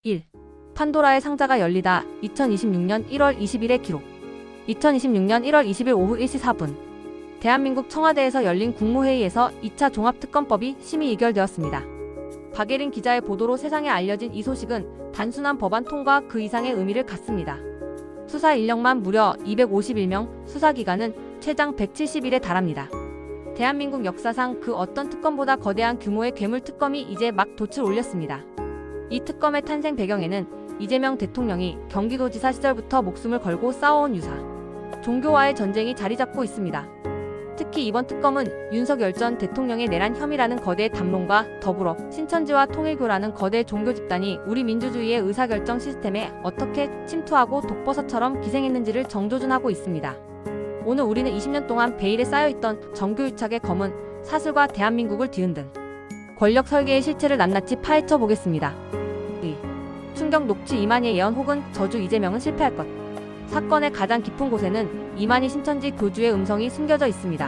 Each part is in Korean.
1. 판도라의 상자가 열리다. 2026년 1월 20일의 기록. 2026년 1월 20일 오후 1시 4분. 대한민국 청와대에서 열린 국무회의에서 2차 종합특검법이 심의 의결되었습니다. 박예린 기자의 보도로 세상에 알려진 이 소식은 단순한 법안 통과 그 이상의 의미를 갖습니다. 수사 인력만 무려 251명, 수사기간은 최장 170일에 달합니다. 대한민국 역사상 그 어떤 특검보다 거대한 규모의 괴물특검이 이제 막 돛을 올렸습니다. 이 특검의 탄생 배경에는 이재명 대통령이 경기도지사 시절부터 목숨을 걸고 싸워온 유사, 종교와의 전쟁이 자리 잡고 있습니다. 특히 이번 특검은 윤석열 전 대통령의 내란 혐의라는 거대 담론과 더불어 신천지와 통일교라는 거대 종교 집단이 우리 민주주의의 의사결정 시스템에 어떻게 침투하고 독버섯처럼 기생했는지를 정조준하고 있습니다. 오늘 우리는 20년 동안 베일에 쌓여있던 정교유착의 검은 사슬과 대한민국을 뒤흔든 권력 설계의 실체를 낱낱이 파헤쳐 보겠습니다. 충격 녹취 이만희의 예언 혹은 저주 이재명은 실패할 것. 사건의 가장 깊은 곳에는 이만희 신천지 교주의 음성이 숨겨져 있습니다.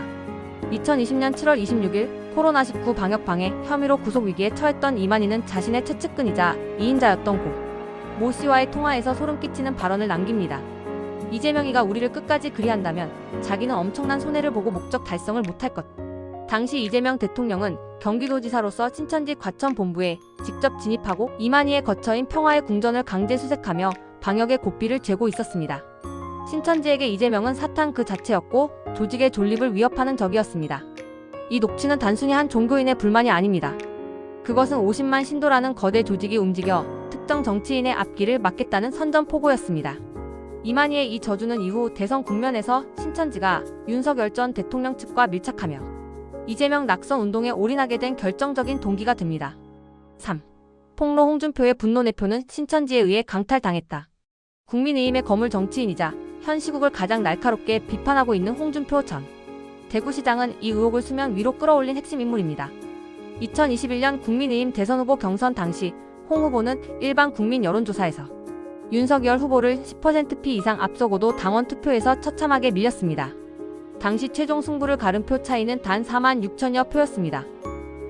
2020년 7월 26일 코로나19 방역 방해 혐의로 구속 위기에 처했던 이만희는 자신의 최측근이자 2인자였던 모 씨와의 통화에서 소름 끼치는 발언을 남깁니다. 이재명이가 우리를 끝까지 그리한다면 자기는 엄청난 손해를 보고 목적 달성을 못할 것. 당시 이재명 대통령은 경기도지사로서 신천지 과천본부에 직접 진입하고 이만희의 거처인 평화의 궁전을 강제 수색하며 방역의 고삐를 쥐고 있었습니다. 신천지에게 이재명은 사탄 그 자체였고 조직의 존립을 위협하는 적이었습니다. 이 녹취는 단순히 한 종교인의 불만이 아닙니다. 그것은 50만 신도라는 거대 조직이 움직여 특정 정치인의 앞길을 막겠다는 선전포고였습니다. 이만희의 이 저주는 이후 대선 국면에서 신천지가 윤석열 전 대통령 측과 밀착하며 이재명 낙선 운동에 올인하게 된 결정적인 동기가 됩니다. 3. 폭로 홍준표의 분노 내표는 신천지에 의해 강탈당했다. 국민의힘의 거물 정치인이자 현 시국을 가장 날카롭게 비판하고 있는 홍준표 전 대구시장은 이 의혹을 수면 위로 끌어올린 핵심 인물입니다. 2021년 국민의힘 대선 후보 경선 당시 홍 후보는 일반 국민 여론조사에서 윤석열 후보를 10%피 이상 앞서고도 당원 투표에서 처참하게 밀렸습니다. 당시 최종 승부를 가른 표 차이는 단 4만 6천여 표였습니다.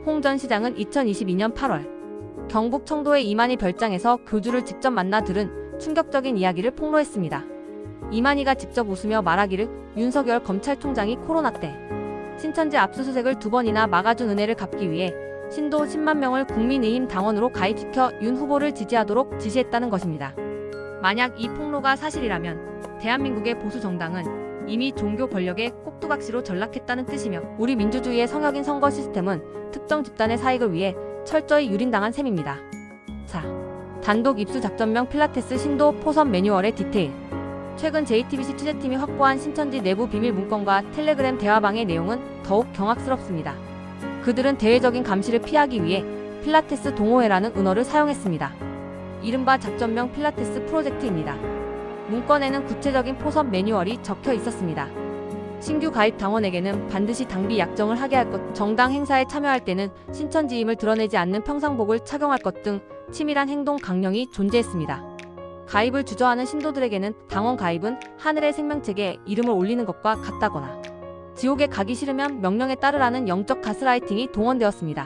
홍 전 시장은 2022년 8월 경북 청도의 이만희 별장에서 교주를 직접 만나 들은 충격적인 이야기를 폭로했습니다. 이만희가 직접 웃으며 말하기를 윤석열 검찰총장이 코로나 때 신천지 압수수색을 2번이나 막아준 은혜를 갚기 위해 신도 10만 명을 국민의힘 당원으로 가입시켜 윤 후보를 지지하도록 지시했다는 것입니다. 만약 이 폭로가 사실이라면 대한민국의 보수 정당은 이미 종교 권력의 꼭두각시로 전락했다는 뜻이며 우리 민주주의의 성역인 선거 시스템은 특정 집단의 사익을 위해 철저히 유린당한 셈입니다. 4. 단독 입수 작전명 필라테스 신도 포섭 매뉴얼의 디테일. 최근 JTBC 취재팀이 확보한 신천지 내부 비밀 문건과 텔레그램 대화방의 내용은 더욱 경악스럽습니다. 그들은 대외적인 감시를 피하기 위해 필라테스 동호회라는 은어를 사용했습니다. 이른바 작전명 필라테스 프로젝트입니다. 문건에는 구체적인 포섭 매뉴얼이 적혀 있었습니다. 신규 가입 당원에게는 반드시 당비 약정을 하게 할 것, 정당 행사에 참여할 때는 신천지임을 드러내지 않는 평상복을 착용할 것 등 치밀한 행동 강령이 존재했습니다. 가입을 주저하는 신도들에게는 당원 가입은 하늘의 생명책에 이름을 올리는 것과 같다거나 지옥에 가기 싫으면 명령에 따르라는 영적 가스라이팅이 동원되었습니다.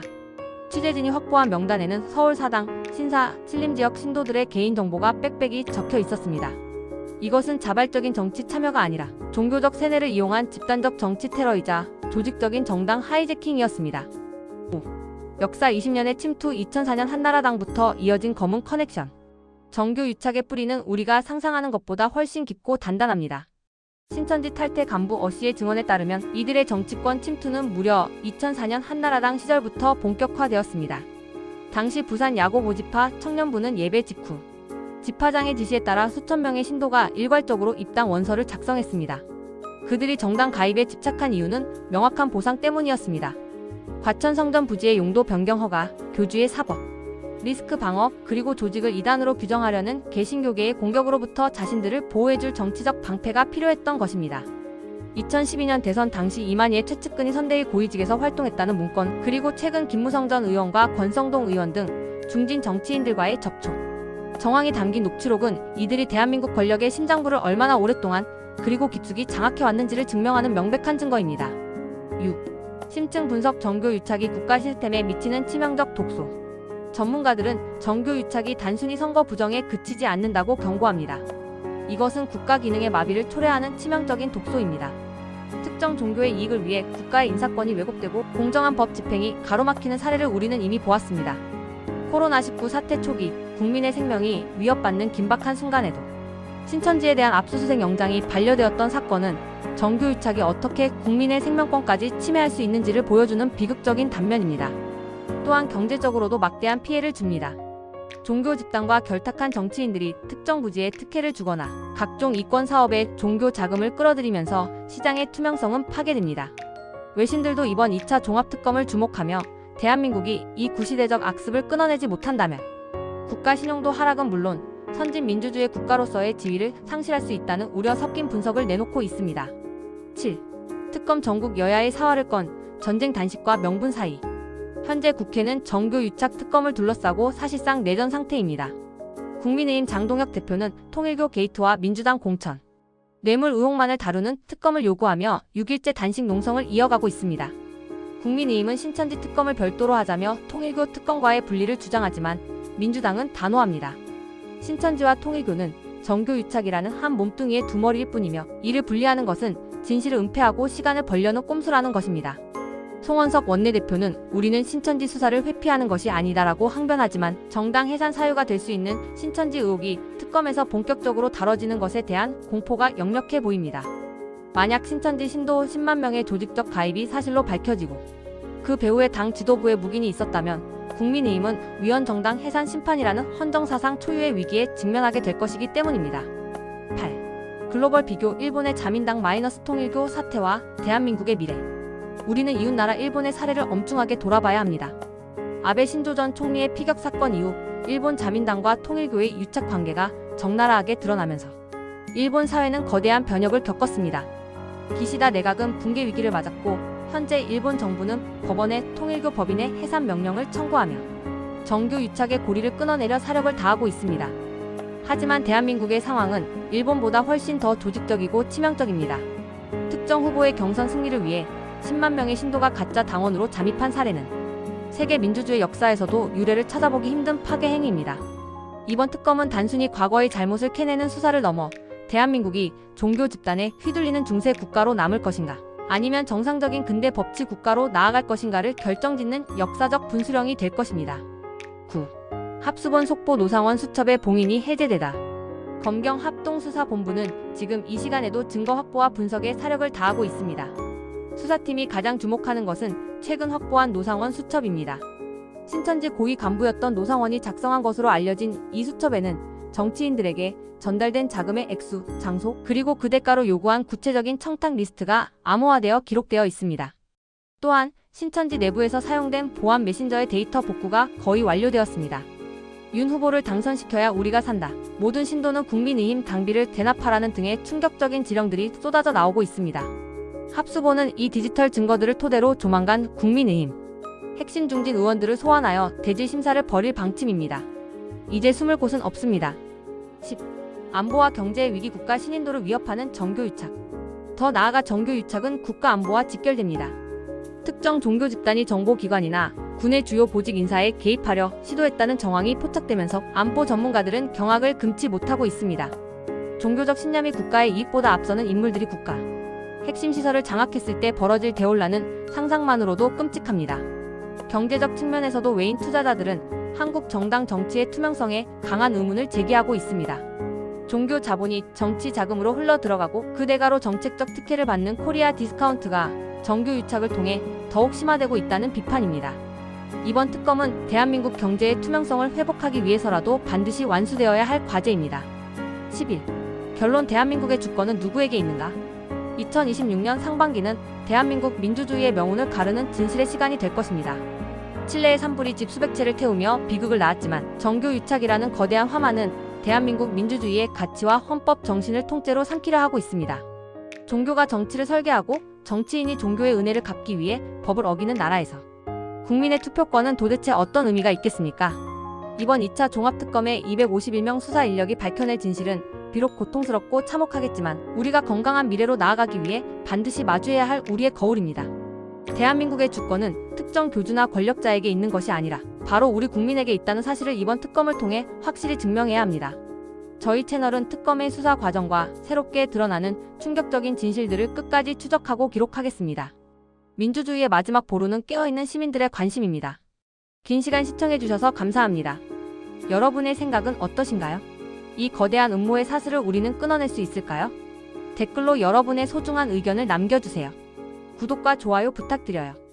취재진이 확보한 명단에는 서울 사당, 신사, 신림지역 신도들의 개인정보가 빽빽이 적혀 있었습니다. 이것은 자발적인 정치 참여가 아니라 종교적 세뇌를 이용한 집단적 정치 테러이자 조직적인 정당 하이제킹이었습니다. 5. 역사 20년의 침투. 2004년 한나라당부터 이어진 검은 커넥션. 정교 유착의 뿌리는 우리가 상상하는 것보다 훨씬 깊고 단단합니다. 신천지 탈퇴 간부 어씨의 증언에 따르면 이들의 정치권 침투는 무려 2004년 한나라당 시절부터 본격화되었습니다. 당시 부산 야고 모집파 청년부는 예배 직후 집화장의 지시에 따라 수천 명의 신도가 일괄적으로 입당 원서를 작성했습니다. 그들이 정당 가입에 집착한 이유는 명확한 보상 때문이었습니다. 과천 성전 부지의 용도 변경 허가, 교주의 사법, 리스크 방어, 그리고 조직을 이단으로 규정하려는 개신교계의 공격으로부터 자신들을 보호해줄 정치적 방패가 필요했던 것입니다. 2012년 대선 당시 이만희의 최측근이 선대위 고위직에서 활동했다는 문건, 그리고 최근 김무성 전 의원과 권성동 의원 등 중진 정치인들과의 접촉, 정황이 담긴 녹취록은 이들이 대한민국 권력의 심장부를 얼마나 오랫동안 그리고 깊숙이 장악해왔는지를 증명하는 명백한 증거입니다. 6. 심층 분석. 정교 유착이 국가 시스템에 미치는 치명적 독소. 전문가들은 정교유착이 단순히 선거 부정에 그치지 않는다고 경고합니다. 이것은 국가 기능의 마비를 초래하는 치명적인 독소입니다. 특정 종교의 이익을 위해 국가의 인사권이 왜곡되고 공정한 법 집행이 가로막히는 사례를 우리는 이미 보았습니다. 코로나19 사태 초기 국민의 생명이 위협받는 긴박한 순간에도 신천지에 대한 압수수색 영장이 반려되었던 사건은 정교유착이 어떻게 국민의 생명권까지 침해할 수 있는지를 보여주는 비극적인 단면입니다. 또한 경제적으로도 막대한 피해를 줍니다. 종교 집단과 결탁한 정치인들이 특정 부지에 특혜를 주거나 각종 이권 사업에 종교 자금을 끌어들이면서 시장의 투명성은 파괴됩니다. 외신들도 이번 2차 종합특검을 주목하며 대한민국이 이 구시대적 악습을 끊어내지 못한다면 국가 신용도 하락은 물론 선진 민주주의 국가로서의 지위를 상실할 수 있다는 우려 섞인 분석을 내놓고 있습니다. 7. 특검 전국 여야의 사활을 건 전쟁 단식과 명분 사이. 현재 국회는 정교유착 특검을 둘러싸고 사실상 내전 상태입니다. 국민의힘 장동혁 대표는 통일교 게이트와 민주당 공천, 뇌물 의혹만을 다루는 특검을 요구하며 6일째 단식 농성을 이어가고 있습니다. 국민의힘은 신천지 특검을 별도로 하자며 통일교 특검과의 분리를 주장하지만 민주당은 단호합니다. 신천지와 통일교는 정교유착이라는 한 몸뚱이의 두 머리일 뿐이며 이를 분리하는 것은 진실을 은폐하고 시간을 벌려는 꼼수라는 것입니다. 송원석 원내대표는 우리는 신천지 수사를 회피하는 것이 아니다라고 항변하지만 정당 해산 사유가 될 수 있는 신천지 의혹이 특검에서 본격적으로 다뤄지는 것에 대한 공포가 역력해 보입니다. 만약 신천지 신도 10만 명의 조직적 가입이 사실로 밝혀지고 그 배후에 당 지도부의 묵인이 있었다면 국민의힘은 위헌정당 해산 심판이라는 헌정사상 초유의 위기에 직면하게 될 것이기 때문입니다. 8. 글로벌 비교 일본의 자민당 마이너스 통일교 사태와 대한민국의 미래. 우리는 이웃나라 일본의 사례를 엄중하게 돌아봐야 합니다. 아베 신조 전 총리의 피격 사건 이후 일본 자민당과 통일교의 유착 관계가 적나라하게 드러나면서 일본 사회는 거대한 변혁을 겪었습니다. 기시다 내각은 붕괴 위기를 맞았고 현재 일본 정부는 법원에 통일교 법인의 해산 명령을 청구하며 정교 유착의 고리를 끊어내려 사력을 다하고 있습니다. 하지만 대한민국의 상황은 일본보다 훨씬 더 조직적이고 치명적입니다. 특정 후보의 경선 승리를 위해 10만 명의 신도가 가짜 당원으로 잠입한 사례는 세계 민주주의 역사에서도 유례를 찾아보기 힘든 파괴 행위입니다. 이번 특검은 단순히 과거의 잘못을 캐내는 수사를 넘어 대한민국이 종교 집단에 휘둘리는 중세 국가로 남을 것인가, 아니면 정상적인 근대 법치 국가로 나아갈 것인가를 결정짓는 역사적 분수령이 될 것입니다. 9. 합수본 속보 노상원 수첩의 봉인이 해제되다. 검경 합동수사본부는 지금 이 시간에도 증거 확보와 분석에 사력을 다하고 있습니다. 수사팀이 가장 주목하는 것은 최근 확보한 노상원 수첩입니다. 신천지 고위 간부였던 노상원이 작성한 것으로 알려진 이 수첩에는 정치인들에게 전달된 자금의 액수, 장소, 그리고 그 대가로 요구한 구체적인 청탁 리스트가 암호화되어 기록되어 있습니다. 또한 신천지 내부에서 사용된 보안 메신저의 데이터 복구가 거의 완료되었습니다. 윤 후보를 당선시켜야 우리가 산다. 모든 신도는 국민의힘 당비를 대납하라는 등의 충격적인 지령들이 쏟아져 나오고 있습니다. 합수본은 이 디지털 증거들을 토대로 조만간 국민의힘 핵심 중진 의원들을 소환하여 대질 심사를 벌일 방침입니다. 이제 숨을 곳은 없습니다. 10. 안보와 경제의 위기 국가 신인도를 위협하는 정교유착. 더 나아가 정교유착은 국가 안보와 직결됩니다. 특정 종교 집단이 정보기관이나 군의 주요 보직 인사에 개입하려 시도했다는 정황이 포착되면서 안보 전문가들은 경악을 금치 못하고 있습니다. 종교적 신념이 국가의 이익보다 앞서는 인물들이 국가 핵심 시설을 장악했을 때 벌어질 대혼란은 상상만으로도 끔찍합니다. 경제적 측면에서도 외인 투자자들은 한국 정당 정치의 투명성에 강한 의문을 제기하고 있습니다. 종교 자본이 정치 자금으로 흘러 들어가고 그 대가로 정책적 특혜를 받는 코리아 디스카운트가 정교 유착을 통해 더욱 심화되고 있다는 비판입니다. 이번 특검은 대한민국 경제의 투명성을 회복하기 위해서라도 반드시 완수되어야 할 과제입니다. 11. 결론 대한민국의 주권은 누구에게 있는가? 2026년 상반기는 대한민국 민주주의의 명운을 가르는 진실의 시간이 될 것입니다. 칠레의 산불이 집 수백 채를 태우며 비극을 낳았지만 정교유착이라는 거대한 화마는 대한민국 민주주의의 가치와 헌법 정신을 통째로 삼키려 하고 있습니다. 종교가 정치를 설계하고 정치인이 종교의 은혜를 갚기 위해 법을 어기는 나라에서 국민의 투표권은 도대체 어떤 의미가 있겠습니까? 이번 2차 종합특검의 251명 수사 인력이 밝혀낼 진실은 비록 고통스럽고 참혹하겠지만 우리가 건강한 미래로 나아가기 위해 반드시 마주해야 할 우리의 거울입니다. 대한민국의 주권은 특정 교주나 권력자에게 있는 것이 아니라 바로 우리 국민에게 있다는 사실을 이번 특검을 통해 확실히 증명해야 합니다. 저희 채널은 특검의 수사 과정과 새롭게 드러나는 충격적인 진실들을 끝까지 추적하고 기록하겠습니다. 민주주의의 마지막 보루는 깨어있는 시민들의 관심입니다. 긴 시간 시청해주셔서 감사합니다. 여러분의 생각은 어떠신가요? 이 거대한 음모의 사슬을 우리는 끊어낼 수 있을까요? 댓글로 여러분의 소중한 의견을 남겨주세요. 구독과 좋아요 부탁드려요.